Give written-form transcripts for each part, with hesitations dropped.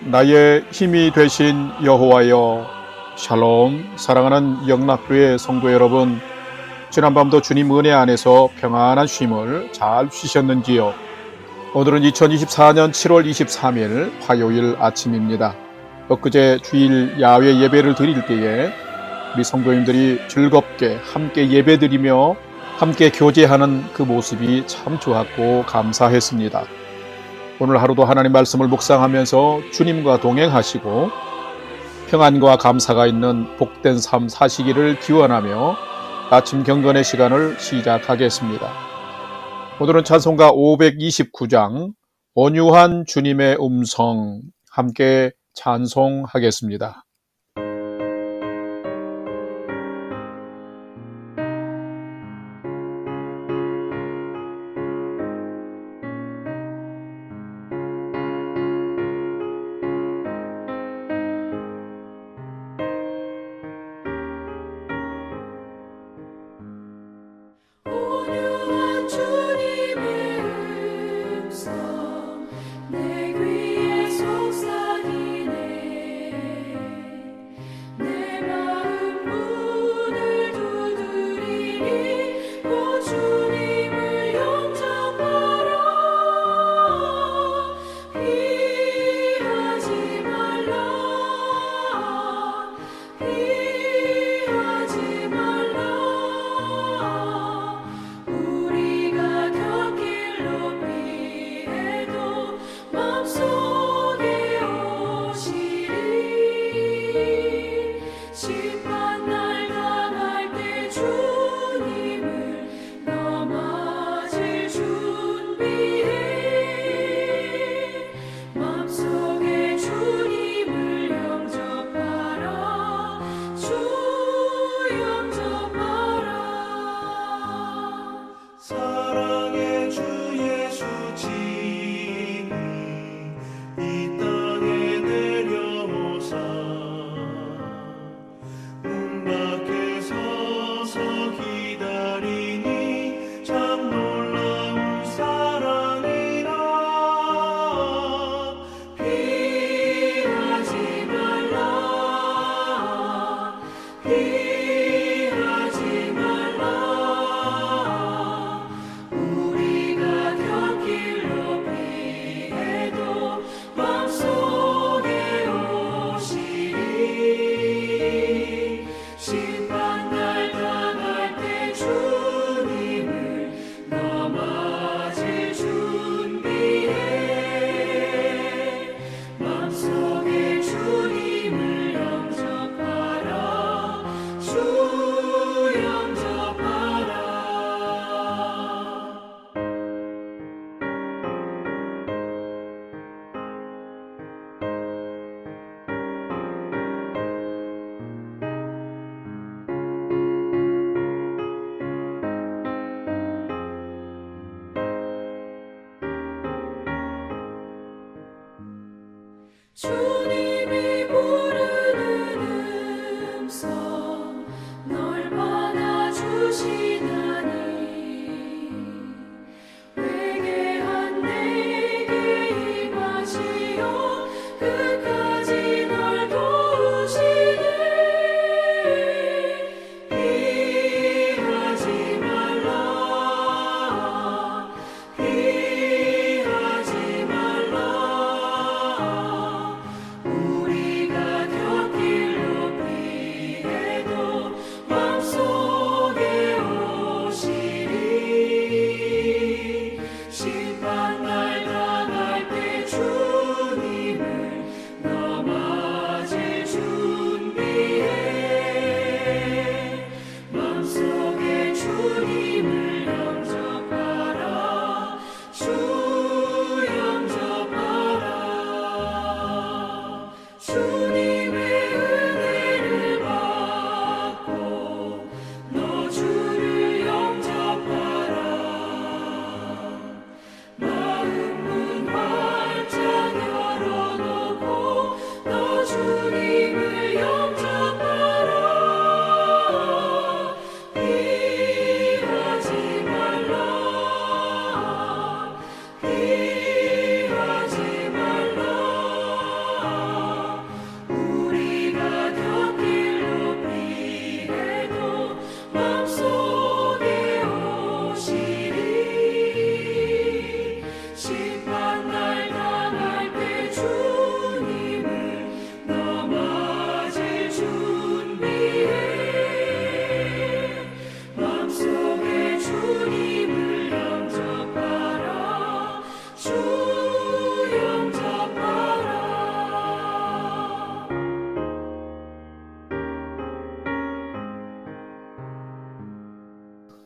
나의 힘이 되신 여호와여, 샬롬. 사랑하는 영락교회 성도 여러분, 지난밤도 주님 은혜 안에서 평안한 쉼을 잘 쉬셨는지요? 오늘은 2024년 7월 23일 화요일 아침입니다. 엊그제 주일 야외 예배를 드릴 때에 우리 성도님들이 즐겁게 함께 예배드리며 함께 교제하는 그 모습이 참 좋았고 감사했습니다. 오늘 하루도 하나님 말씀을 묵상하면서 주님과 동행하시고 평안과 감사가 있는 복된 삶 사시기를 기원하며 아침 경건의 시간을 시작하겠습니다. 오늘은 찬송가 529장 온유한 주님의 음성 함께 찬송하겠습니다. 주님이 부르는 음성 널 받아주시나니 회개한 내게 임하시어 끝까지 널 도우시네. 피하지 말라, 피하지 말라.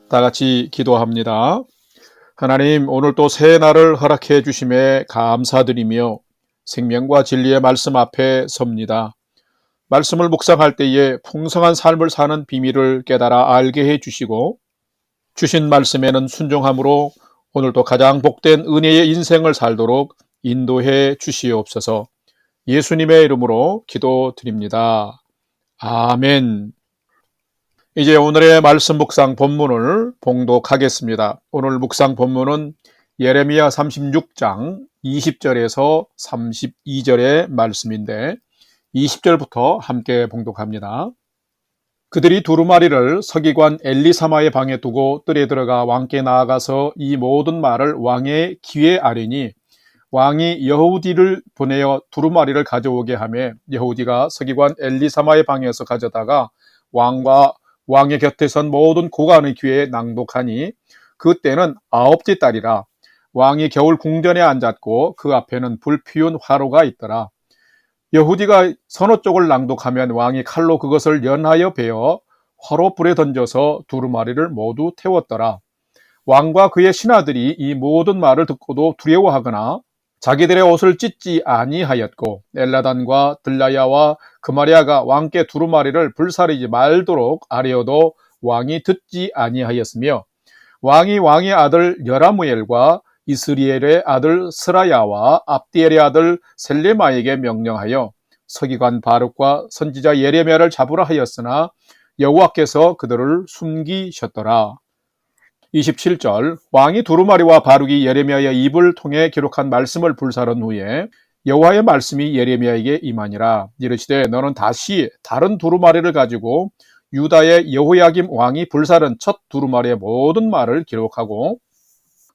다 같이 기도합니다. 하나님, 오늘 또 새 날을 허락해 주심에 감사드리며 생명과 진리의 말씀 앞에 섭니다. 말씀을 묵상할 때에 풍성한 삶을 사는 비밀을 깨달아 알게 해 주시고 주신 말씀에는 순종함으로 오늘도 가장 복된 은혜의 인생을 살도록 인도해 주시옵소서. 예수님의 이름으로 기도드립니다. 아멘. 이제 오늘의 말씀 묵상 본문을 봉독하겠습니다. 오늘 묵상 본문은 예레미야 36장 20절에서 32절의 말씀인데 20절부터 함께 봉독합니다. 그들이 두루마리를 서기관 엘리사마의 방에 두고 뜰에 들어가 왕께 나아가서 이 모든 말을 왕의 귀에 아뢰니 왕이 여호디를 보내어 두루마리를 가져오게 하며 여호디가 서기관 엘리사마의 방에서 가져다가 왕의 곁에 선 모든 고관의 귀에 낭독하니 그때는 9째 달이라. 왕이 겨울 궁전에 앉았고 그 앞에는 불 피운 화로가 있더라. 여호디가 서너 쪽을 낭독하면 왕이 칼로 그것을 연하여 베어 화로불에 던져서 두루마리를 모두 태웠더라. 왕과 그의 신하들이 이 모든 말을 듣고도 두려워하거나 자기들의 옷을 찢지 아니하였고 엘라단과 들라야와 그마리아가 왕께 두루마리를 불사르지 말도록 아뢰어도 왕이 듣지 아니하였으며 왕이 왕의 아들 여라무엘과 이스리엘의 아들 스라야와 압디엘의 아들 셀레마에게 명령하여 서기관 바룩과 선지자 예레미야를 잡으라 하였으나 여호와께서 그들을 숨기셨더라. 27절 왕이 두루마리와 바룩이 예레미야의 입을 통해 기록한 말씀을 불사른 후에 여호와의 말씀이 예레미야에게 임하니라. 이르시되 너는 다시 다른 두루마리를 가지고 유다의 여호야김 왕이 불사른 첫 두루마리의 모든 말을 기록하고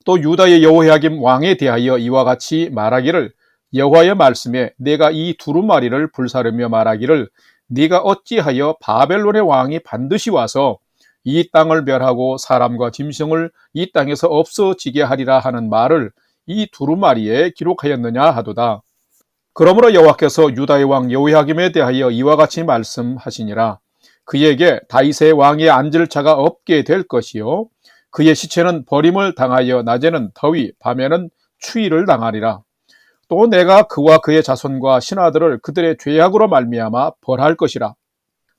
또 유다의 여호야김 왕에 대하여 이와 같이 말하기를 여호와의 말씀에 내가 이 두루마리를 불사르며 말하기를 네가 어찌하여 바벨론의 왕이 반드시 와서 이 땅을 멸하고 사람과 짐승을 이 땅에서 없어지게 하리라 하는 말을 이 두루마리에 기록하였느냐 하도다. 그러므로 여호와께서 유다의 왕 여호야김에 대하여 이와 같이 말씀하시니라. 그에게 다윗의 왕에 앉을 자가 없게 될 것이요 그의 시체는 버림을 당하여 낮에는 더위 밤에는 추위를 당하리라. 또 내가 그와 그의 자손과 신하들을 그들의 죄악으로 말미암아 벌할 것이라.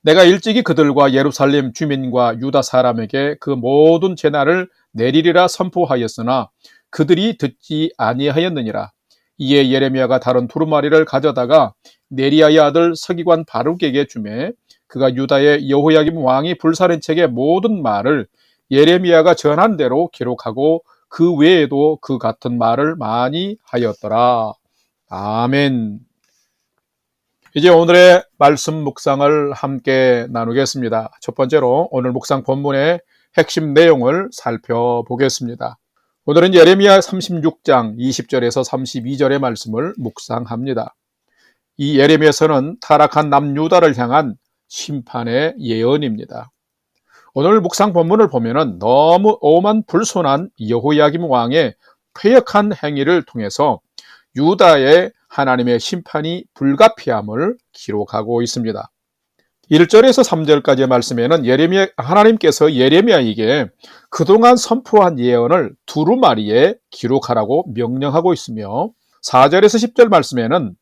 내가 일찍이 그들과 예루살렘 주민과 유다 사람에게 그 모든 재난을 내리리라 선포하였으나 그들이 듣지 아니하였느니라. 이에 예레미야가 다른 두루마리를 가져다가 네리야의 아들 서기관 바룩에게 주매 그가 유다의 여호야김 왕이 불사른 책의 모든 말을 예레미야가 전한 대로 기록하고 그 외에도 그 같은 말을 많이 하였더라. 아멘. 이제 오늘의 말씀 묵상을 함께 나누겠습니다. 첫 번째로 오늘 묵상 본문의 핵심 내용을 살펴보겠습니다. 오늘은 예레미야 36장 20절에서 32절의 말씀을 묵상합니다. 이 예레미야서는 타락한 남유다를 향한 심판의 예언입니다. 오늘 묵상 본문을 보면은 너무 오만 불손한 여호야김 왕의 폐역한 행위를 통해서 유다의 하나님의 심판이 불가피함을 기록하고 있습니다. 1절에서 3절까지의 말씀에는 하나님께서 예레미야에게 그동안 선포한 예언을 두루마리에 기록하라고 명령하고 있으며 4절에서 10절 말씀에는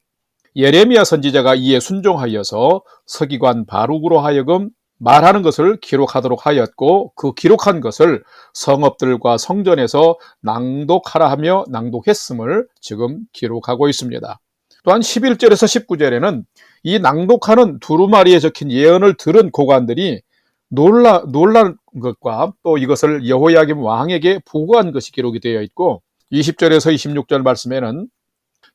예레미야 선지자가 이에 순종하여서 서기관 바룩으로 하여금 말하는 것을 기록하도록 하였고 그 기록한 것을 성읍들과 성전에서 낭독하라 하며 낭독했음을 지금 기록하고 있습니다. 또한 11절에서 19절에는 이 낭독하는 두루마리에 적힌 예언을 들은 고관들이 놀란 것과 또 이것을 여호야김 왕에게 보고한 것이 기록이 되어 있고 20절에서 26절 말씀에는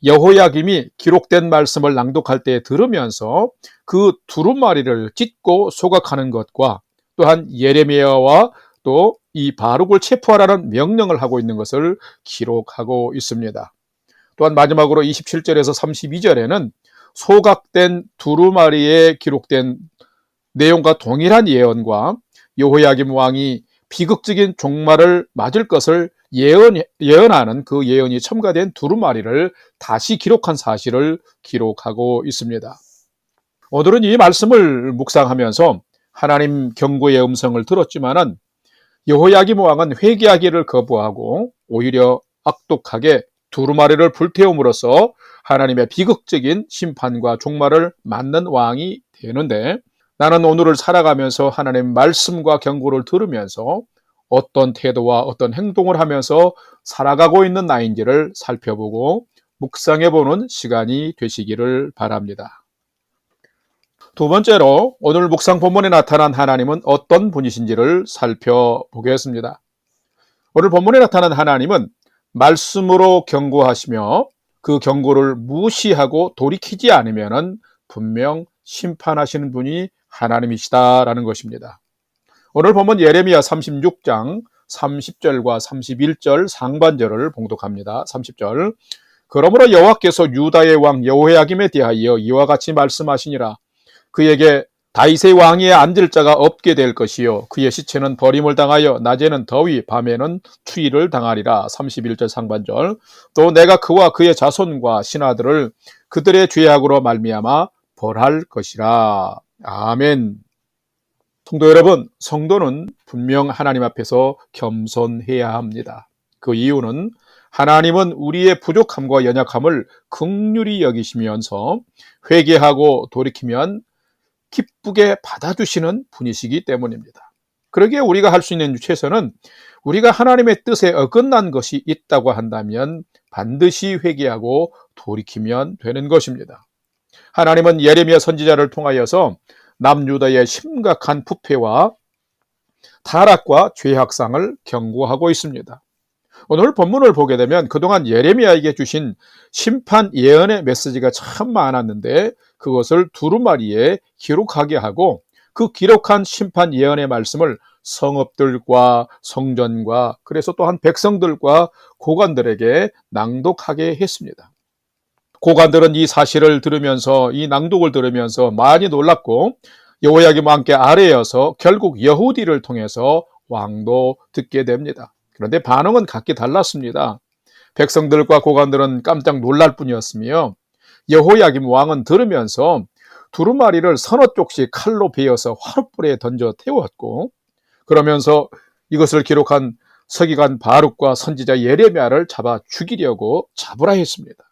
여호야김이 기록된 말씀을 낭독할 때 들으면서 그 두루마리를 찢고 소각하는 것과 또한 예레미야와 또 이 바룩을 체포하라는 명령을 하고 있는 것을 기록하고 있습니다. 또한 마지막으로 27절에서 32절에는 소각된 두루마리에 기록된 내용과 동일한 예언과 여호야김 왕이 비극적인 종말을 맞을 것을 예언하는 그 예언이 첨가된 두루마리를 다시 기록한 사실을 기록하고 있습니다. 오늘은 이 말씀을 묵상하면서 하나님 경고의 음성을 들었지만은 여호야김 왕은 회개하기를 거부하고 오히려 악독하게 두루마리를 불태움으로써 하나님의 비극적인 심판과 종말을 맞는 왕이 되는데, 나는 오늘을 살아가면서 하나님의 말씀과 경고를 들으면서 어떤 태도와 어떤 행동을 하면서 살아가고 있는 나인지를 살펴보고 묵상해보는 시간이 되시기를 바랍니다. 두 번째로 오늘 묵상 본문에 나타난 하나님은 어떤 분이신지를 살펴보겠습니다. 오늘 본문에 나타난 하나님은 말씀으로 경고하시며 그 경고를 무시하고 돌이키지 않으면 분명 심판하시는 분이 하나님이시다라는 것입니다. 오늘 본문 예레미야 36장 30절과 31절 상반절을 봉독합니다. 30절. 그러므로 여호와께서 유다의 왕 여호야김에 대하여 이와 같이 말씀하시니라. 그에게 다윗의 왕위에 앉을 자가 없게 될 것이요 그의 시체는 버림을 당하여 낮에는 더위 밤에는 추위를 당하리라. 31절 상반절. 또 내가 그와 그의 자손과 신하들을 그들의 죄악으로 말미암아 벌할 것이라. 아멘. 성도 여러분, 성도는 분명 하나님 앞에서 겸손해야 합니다. 그 이유는 하나님은 우리의 부족함과 연약함을 긍휼히 여기시면서 회개하고 돌이키면 기쁘게 받아주시는 분이시기 때문입니다. 그러기에 우리가 할 수 있는 최선은 우리가 하나님의 뜻에 어긋난 것이 있다고 한다면 반드시 회개하고 돌이키면 되는 것입니다. 하나님은 예레미야 선지자를 통하여서 남유다의 심각한 부패와 타락과 죄악상을 경고하고 있습니다. 오늘 본문을 보게 되면 그동안 예레미야에게 주신 심판 예언의 메시지가 참 많았는데 그것을 두루마리에 기록하게 하고 그 기록한 심판 예언의 말씀을 성읍들과 성전과 그래서 또한 백성들과 고관들에게 낭독하게 했습니다. 고관들은 이 사실을 들으면서 이 낭독을 들으면서 많이 놀랐고 여호야김 왕께 아뢰어서 결국 여후디를 통해서 왕도 듣게 됩니다. 그런데 반응은 각기 달랐습니다. 백성들과 고관들은 깜짝 놀랄 뿐이었으며 여호야김 왕은 들으면서 두루마리를 서너 쪽씩 칼로 베어서 화롯불에 던져 태웠고 그러면서 이것을 기록한 서기관 바룩과 선지자 예레미야를 잡아 죽이려고 잡으라 했습니다.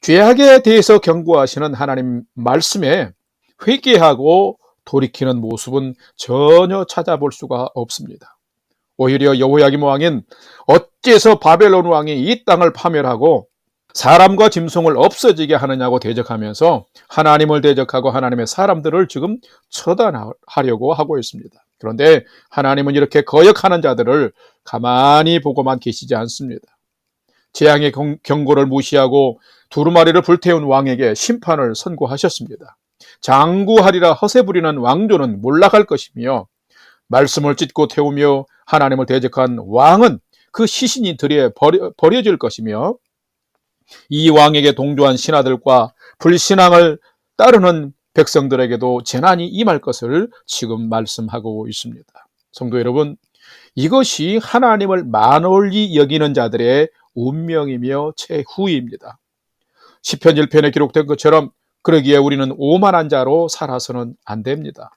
죄악에 대해서 경고하시는 하나님 말씀에 회개하고 돌이키는 모습은 전혀 찾아볼 수가 없습니다. 오히려 여호야김 왕은 어째서 바벨론 왕이 이 땅을 파멸하고 사람과 짐승을 없어지게 하느냐고 대적하면서 하나님을 대적하고 하나님의 사람들을 지금 처단하려고 하고 있습니다. 그런데 하나님은 이렇게 거역하는 자들을 가만히 보고만 계시지 않습니다. 재앙의 경고를 무시하고 두루마리를 불태운 왕에게 심판을 선고하셨습니다. 장구하리라 허세 부리는 왕조는 몰락할 것이며 말씀을 찢고 태우며 하나님을 대적한 왕은 그 시신이 들에 버려질 것이며 이 왕에게 동조한 신하들과 불신앙을 따르는 백성들에게도 재난이 임할 것을 지금 말씀하고 있습니다. 성도 여러분, 이것이 하나님을 만홀히 여기는 자들의 운명이며 최후입니다. 시편 1편에 기록된 것처럼 그러기에 우리는 오만한 자로 살아서는 안 됩니다.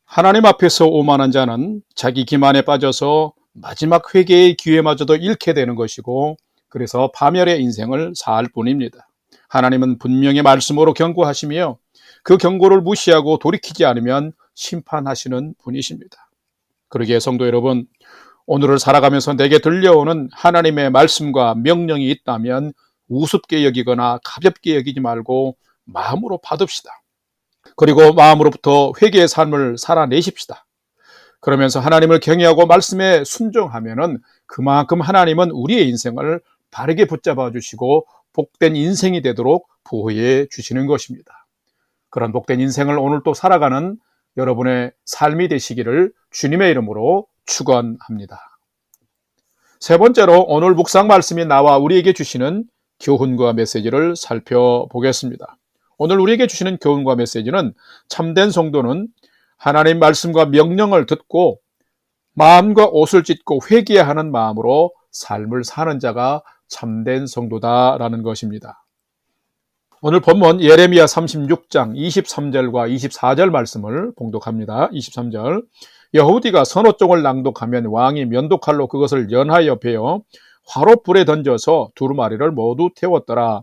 하나님 앞에서 오만한 자는 자기 기만에 빠져서 마지막 회개의 기회마저도 잃게 되는 것이고 그래서 파멸의 인생을 살 뿐입니다. 하나님은 분명히 말씀으로 경고하시며 그 경고를 무시하고 돌이키지 않으면 심판하시는 분이십니다. 그러기에 성도 여러분, 오늘을 살아가면서 내게 들려오는 하나님의 말씀과 명령이 있다면 우습게 여기거나 가볍게 여기지 말고 마음으로 받읍시다. 그리고 마음으로부터 회개의 삶을 살아내십시다. 그러면서 하나님을 경외하고 말씀에 순종하면은 그만큼 하나님은 우리의 인생을 바르게 붙잡아 주시고 복된 인생이 되도록 보호해 주시는 것입니다. 그런 복된 인생을 오늘 또 살아가는 여러분의 삶이 되시기를 주님의 이름으로 축원합니다. 세 번째로 오늘 묵상 말씀이 나와 우리에게 주시는 교훈과 메시지를 살펴보겠습니다. 오늘 우리에게 주시는 교훈과 메시지는 참된 성도는 하나님 말씀과 명령을 듣고 마음과 옷을 찢고 회개하는 마음으로 삶을 사는 자가 참된 성도다라는 것입니다. 오늘 본문 예레미야 36장 23절과 24절 말씀을 봉독합니다. 23절. 여후디가 선호종을 낭독하면 왕이 면도칼로 그것을 연하여 베어 화롯불에 던져서 두루마리를 모두 태웠더라.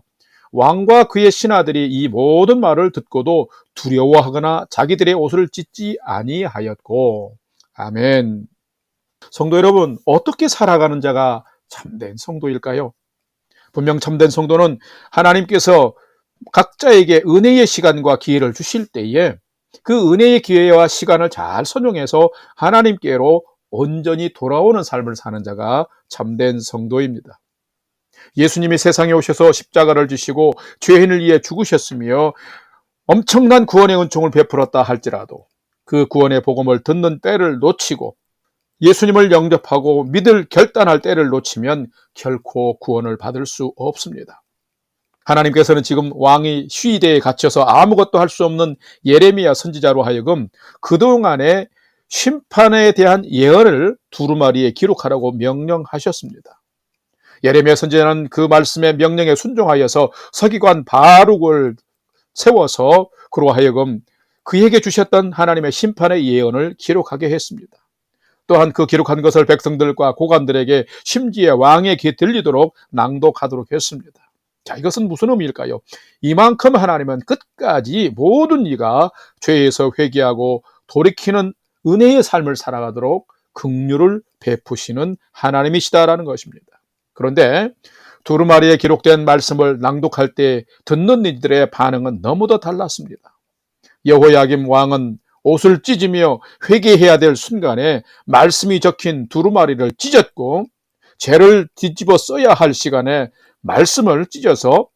왕과 그의 신하들이 이 모든 말을 듣고도 두려워하거나 자기들의 옷을 찢지 아니하였고. 아멘. 성도 여러분, 어떻게 살아가는 자가 참된 성도일까요? 분명 참된 성도는 하나님께서 각자에게 은혜의 시간과 기회를 주실 때에 그 은혜의 기회와 시간을 잘 선용해서 하나님께로 온전히 돌아오는 삶을 사는 자가 참된 성도입니다. 예수님이 세상에 오셔서 십자가를 지시고 죄인을 위해 죽으셨으며 엄청난 구원의 은총을 베풀었다 할지라도 그 구원의 복음을 듣는 때를 놓치고 예수님을 영접하고 믿을 결단할 때를 놓치면 결코 구원을 받을 수 없습니다. 하나님께서는 지금 왕이 시위대에 갇혀서 아무것도 할 수 없는 예레미야 선지자로 하여금 그동안의 심판에 대한 예언을 두루마리에 기록하라고 명령하셨습니다. 예레미야 선지자는 그 말씀의 명령에 순종하여서 서기관 바룩을 세워서 그로 하여금 그에게 주셨던 하나님의 심판의 예언을 기록하게 했습니다. 또한 그 기록한 것을 백성들과 고관들에게 심지어 왕의 귀에 들리도록 낭독하도록 했습니다. 자, 이것은 무슨 의미일까요? 이만큼 하나님은 끝까지 모든 이가 죄에서 회개하고 돌이키는 은혜의 삶을 살아가도록 긍휼을 베푸시는 하나님이시다라는 것입니다. 그런데 두루마리에 기록된 말씀을 낭독할 때 듣는 이들의 반응은 너무도 달랐습니다. 여호야김 왕은 옷을 찢으며 회개해야 될 순간에 말씀이 적힌 두루마리를 찢었고, 죄를 뒤집어 써야 할 시간에 말씀을 찢어서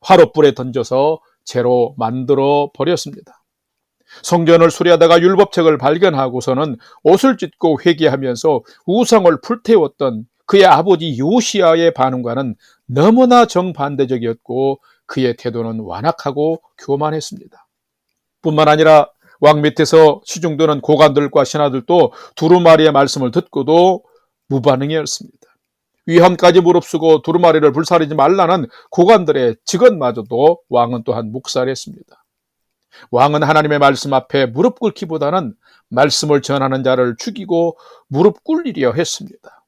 화롯불에 던져서 죄로 만들어 버렸습니다. 성전을 수리하다가 율법책을 발견하고서는 옷을 찢고 회개하면서 우상을 불태웠던 그의 아버지 요시야의 반응과는 너무나 정반대적이었고 그의 태도는 완악하고 교만했습니다. 뿐만 아니라 왕 밑에서 시중드는 고관들과 신하들도 두루마리의 말씀을 듣고도 무반응이었습니다. 위헌까지 무릅쓰고 두루마리를 불사르지 말라는 고관들의 직언마저도 왕은 또한 묵살했습니다. 왕은 하나님의 말씀 앞에 무릎 꿇기보다는 말씀을 전하는 자를 죽이고 무릎 꿇리려 했습니다.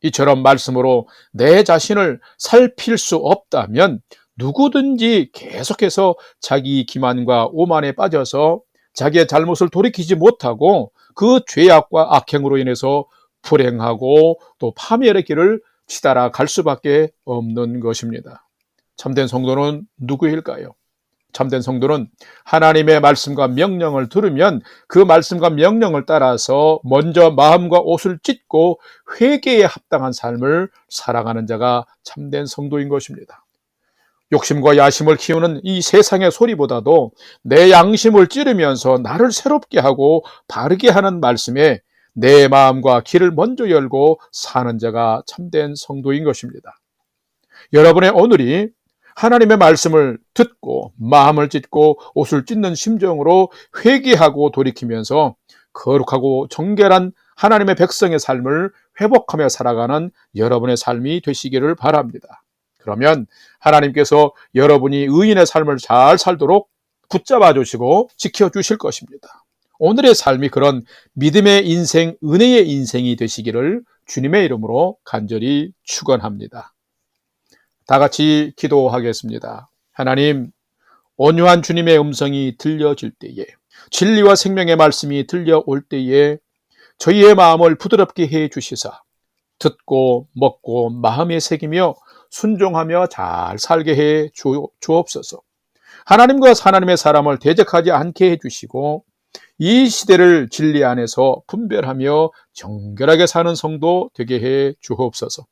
이처럼 말씀으로 내 자신을 살필 수 없다면 누구든지 계속해서 자기 기만과 오만에 빠져서 자기의 잘못을 돌이키지 못하고 그 죄악과 악행으로 인해서 불행하고 또 파멸의 길을 치달아 갈 수밖에 없는 것입니다. 참된 성도는 누구일까요? 참된 성도는 하나님의 말씀과 명령을 들으면 그 말씀과 명령을 따라서 먼저 마음과 옷을 찢고 회개에 합당한 삶을 살아가는 자가 참된 성도인 것입니다. 욕심과 야심을 키우는 이 세상의 소리보다도 내 양심을 찌르면서 나를 새롭게 하고 바르게 하는 말씀에 내 마음과 길을 먼저 열고 사는 자가 참된 성도인 것입니다. 여러분의 오늘이 하나님의 말씀을 듣고 마음을 찢고 옷을 찢는 심정으로 회개하고 돌이키면서 거룩하고 정결한 하나님의 백성의 삶을 회복하며 살아가는 여러분의 삶이 되시기를 바랍니다. 그러면 하나님께서 여러분이 의인의 삶을 잘 살도록 붙잡아 주시고 지켜주실 것입니다. 오늘의 삶이 그런 믿음의 인생, 은혜의 인생이 되시기를 주님의 이름으로 간절히 축원합니다. 다 같이 기도하겠습니다. 하나님, 온유한 주님의 음성이 들려질 때에, 진리와 생명의 말씀이 들려올 때에 저희의 마음을 부드럽게 해 주시사 듣고 먹고 마음에 새기며 순종하며 잘 살게 해 주옵소서. 하나님과 하나님의 사람을 대적하지 않게 해 주시고 이 시대를 진리 안에서 분별하며 정결하게 사는 성도 되게 해 주옵소서.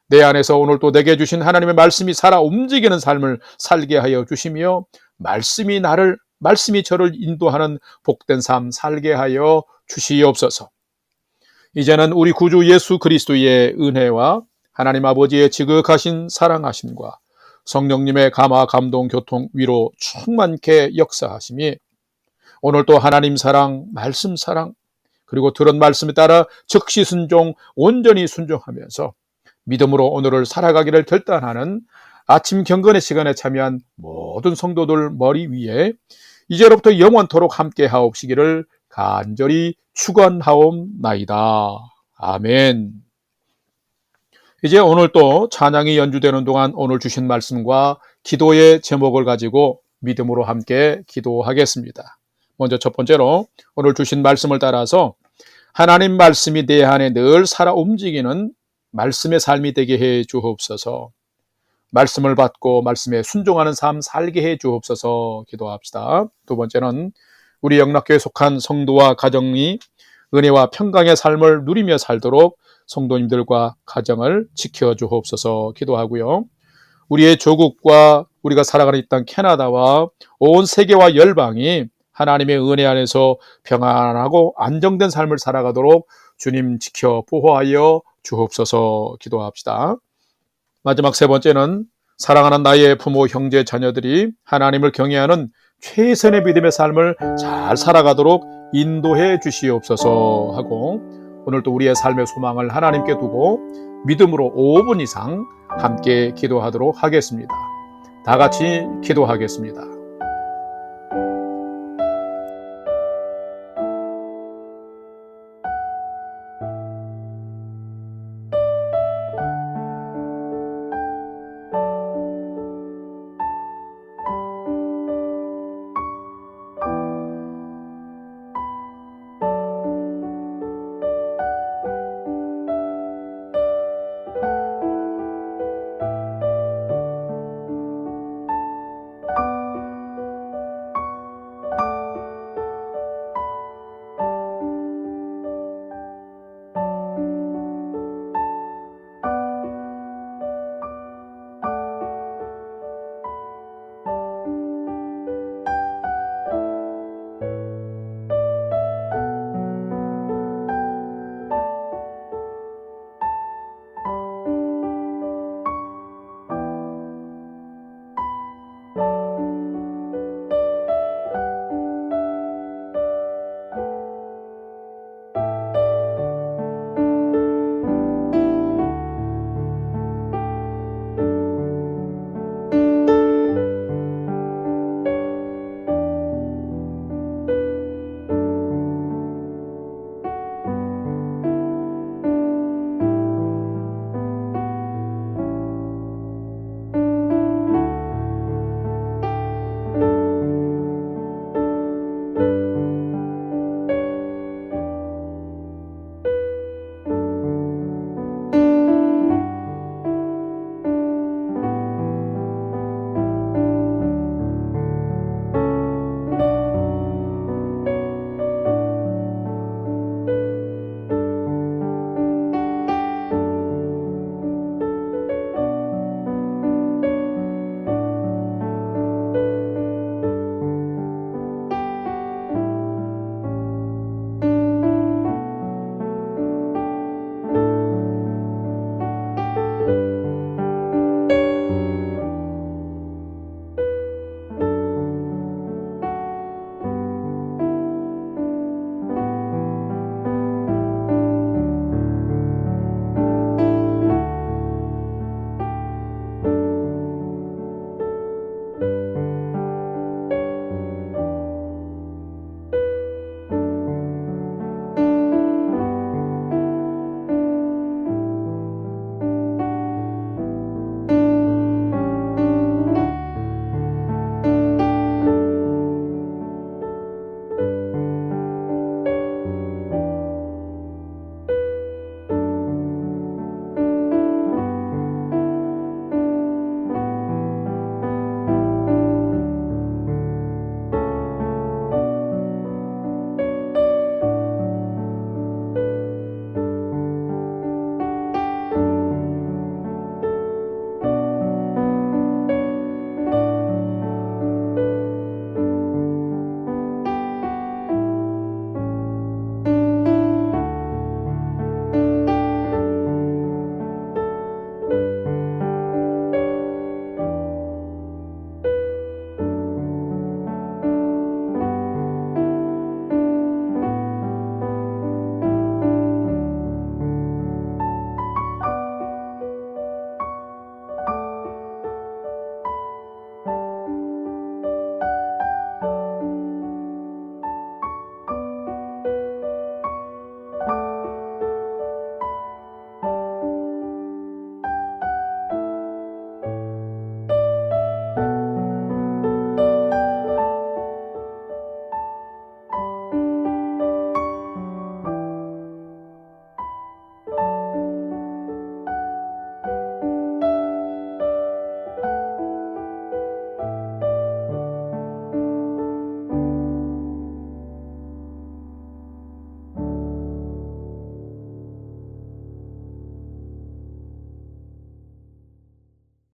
내 안에서 오늘도 내게 주신 하나님의 말씀이 살아 움직이는 삶을 살게 하여 주시며 말씀이 저를 인도하는 복된 삶 살게 하여 주시옵소서. 이제는 우리 구주 예수 그리스도의 은혜와 하나님 아버지의 지극하신 사랑하심과 성령님의 감화, 감동, 교통, 위로 충만케 역사하심이 오늘도 하나님 사랑, 말씀 사랑, 그리고 들은 말씀에 따라 즉시 순종, 온전히 순종하면서 믿음으로 오늘을 살아가기를 결단하는 아침 경건의 시간에 참여한 모든 성도들 머리 위에 이제로부터 영원토록 함께 하옵시기를 간절히 축원하옵나이다. 아멘. 이제 오늘 또 찬양이 연주되는 동안 오늘 주신 말씀과 기도의 제목을 가지고 믿음으로 함께 기도하겠습니다. 먼저 첫 번째로 오늘 주신 말씀을 따라서 하나님 말씀이 내 안에 늘 살아 움직이는 말씀의 삶이 되게 해 주옵소서. 말씀을 받고 말씀에 순종하는 삶 살게 해 주옵소서 기도합시다. 두 번째는 우리 영락교회에 속한 성도와 가정이 은혜와 평강의 삶을 누리며 살도록 성도님들과 가정을 지켜주옵소서 기도하고요. 우리의 조국과 우리가 살아가는 이 땅 캐나다와 온 세계와 열방이 하나님의 은혜 안에서 평안하고 안정된 삶을 살아가도록 주님 지켜 보호하여 주옵소서 기도합시다. 마지막 세 번째는 사랑하는 나의 부모, 형제, 자녀들이 하나님을 경외하는 최선의 믿음의 삶을 잘 살아가도록 인도해 주시옵소서 하고 오늘 또 우리의 삶의 소망을 하나님께 두고 믿음으로 5분 이상 함께 기도하도록 하겠습니다. 다 같이 기도하겠습니다.